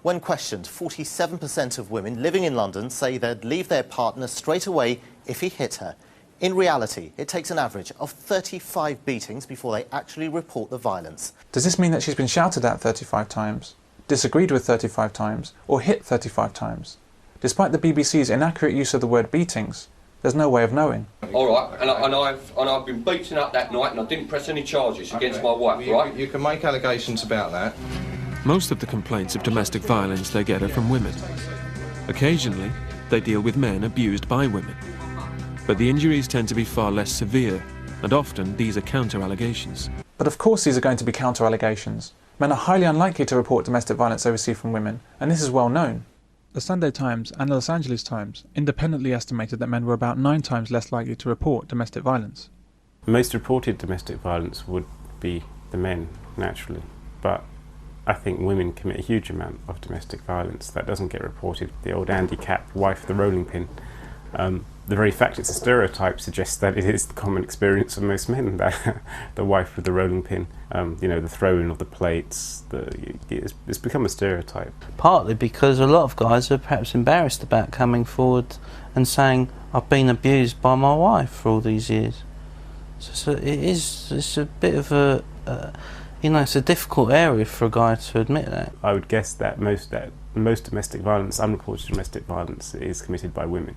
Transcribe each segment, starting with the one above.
When questioned, 47% of women living in London say they'd leave their partner straight away if he hit her. In reality, it takes an average of 35 beatings before they actually report the violence. Does this mean that she's been shouted at 35 times, disagreed with 35 times, or hit 35 times? Despite the BBC's inaccurate use of the word beatings, there's no way of knowing. All right, and I've been beaten up that night and I didn't press any charges against my wife, right? You can make allegations about that. Most of the complaints of domestic violence they get are from women. Occasionally, they deal with men abused by women. But the injuries tend to be far less severe, and often these are counter-allegations. But of course these are going to be counter-allegations. Men are highly unlikely to report domestic violence they receive from women, and this is well known. The Sunday Times and the Los Angeles Times independently estimated that men were about 9 times less likely to report domestic violence. Most reported domestic violence would be the men, naturally, but I think women commit a huge amount of domestic violence that doesn't get reported. The old Andy Capp, wife of the rolling pin. The very fact it's a stereotype suggests that it is the common experience of most men, that the wife with the rolling pin, the throwing of the plates, it's become a stereotype. Partly because a lot of guys are perhaps embarrassed about coming forward and saying, I've been abused by my wife for all these years. So it's a bit of it's a difficult area for a guy to admit that. I would guess that most domestic violence, unreported domestic violence, is committed by women.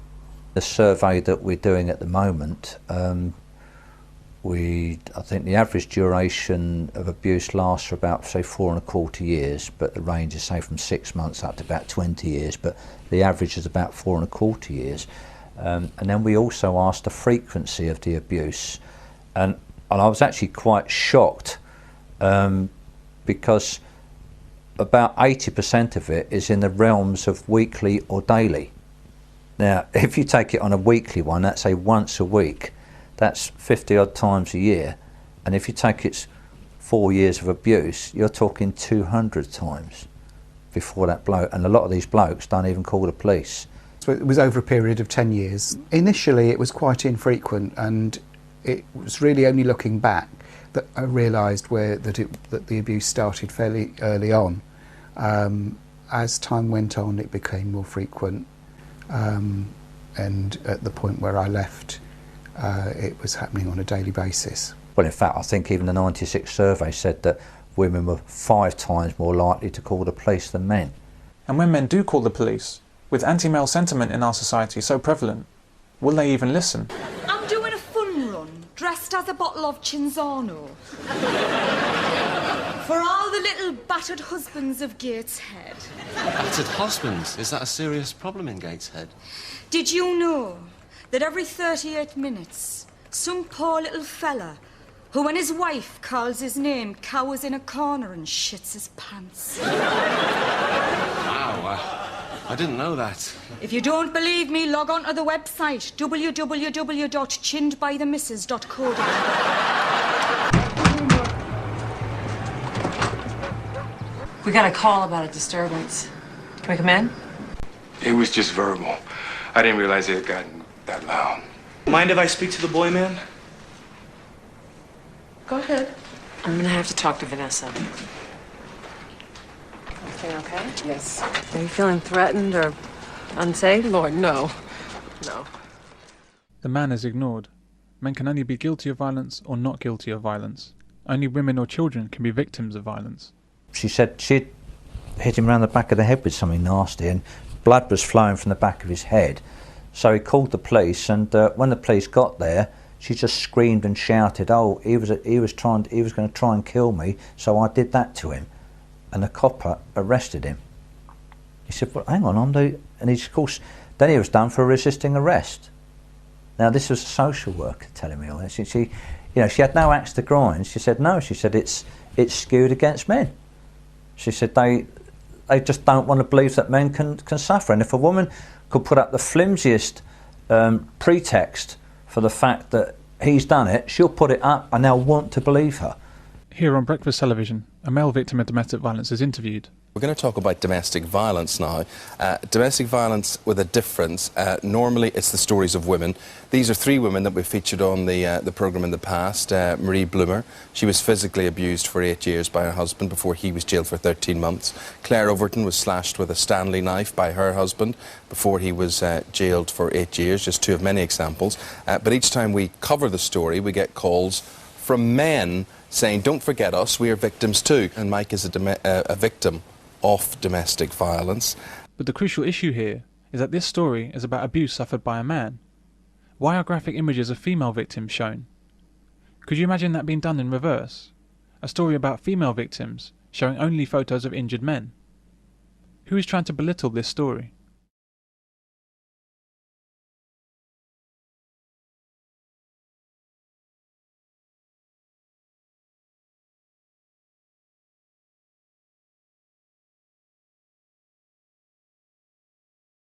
The survey that we're doing at the moment, I think the average duration of abuse lasts for about, say, 4.25 years, but the range is, say, from 6 months up to about 20 years, but the average is about 4.25 years. And then we also asked the frequency of the abuse, and I was actually quite shocked because about 80% of it is in the realms of weekly or daily. Now, if you take it on a weekly one, that's say once a week, that's 50 odd times a year. And if you take its 4 years of abuse, you're talking 200 times before that bloke. And a lot of these blokes don't even call the police. So it was over a period of 10 years. Initially, it was quite infrequent, and it was really only looking back that I realised that the abuse started fairly early on. As time went on, it became more frequent. And at the point where I left, it was happening on a daily basis. Well, in fact, I think even the 96 survey said that women were 5 times more likely to call the police than men. And when men do call the police, with anti-male sentiment in our society so prevalent, will they even listen? I'm doing a fun run, dressed as a bottle of Cinzano. For all the little battered husbands of Gateshead. Battered husbands? Is that a serious problem in Gateshead? Did you know that every 38 minutes, some poor little fella who, when his wife calls his name, cowers in a corner and shits his pants? Wow, I didn't know that. If you don't believe me, log on to the website www.chinnedbythemissus.co.uk. We got a call about a disturbance. Can we come in? It was just verbal. I didn't realize it had gotten that loud. Mind if I speak to the boy man? Go ahead. I'm gonna have to talk to Vanessa. Everything okay? Yes. Are you feeling threatened or unsafe? Lord, no. No. The man is ignored. Men can only be guilty of violence or not guilty of violence. Only women or children can be victims of violence. She said she'd hit him around the back of the head with something nasty, and blood was flowing from the back of his head. So he called the police, and when the police got there, she just screamed and shouted, "Oh, he was going to try and kill me, so I did that to him." And the copper arrested him. He said, "Well, hang on, and he's, of course, then he was done for resisting arrest." Now, this was a social worker telling me all this. She had no axe to grind. She said, no. She said it's skewed against men. She said they just don't want to believe that men can suffer. And if a woman could put up the flimsiest pretext for the fact that he's done it, she'll put it up and they'll want to believe her. Here on Breakfast Television, a male victim of domestic violence is interviewed. We're going to talk about domestic violence now. Domestic violence with a difference. Normally it's the stories of women. These are 3 women that we've featured on the programme in the past. Marie Bloomer, she was physically abused for 8 years by her husband before he was jailed for 13 months. Claire Overton was slashed with a Stanley knife by her husband before he was jailed for 8 years, just 2 of many examples. But each time we cover the story, we get calls from men saying, don't forget us, we are victims too. And Mike is a victim of domestic violence. But the crucial issue here is that this story is about abuse suffered by a man. Why are graphic images of female victims shown? Could you imagine that being done in reverse? A story about female victims showing only photos of injured men? Who is trying to belittle this story?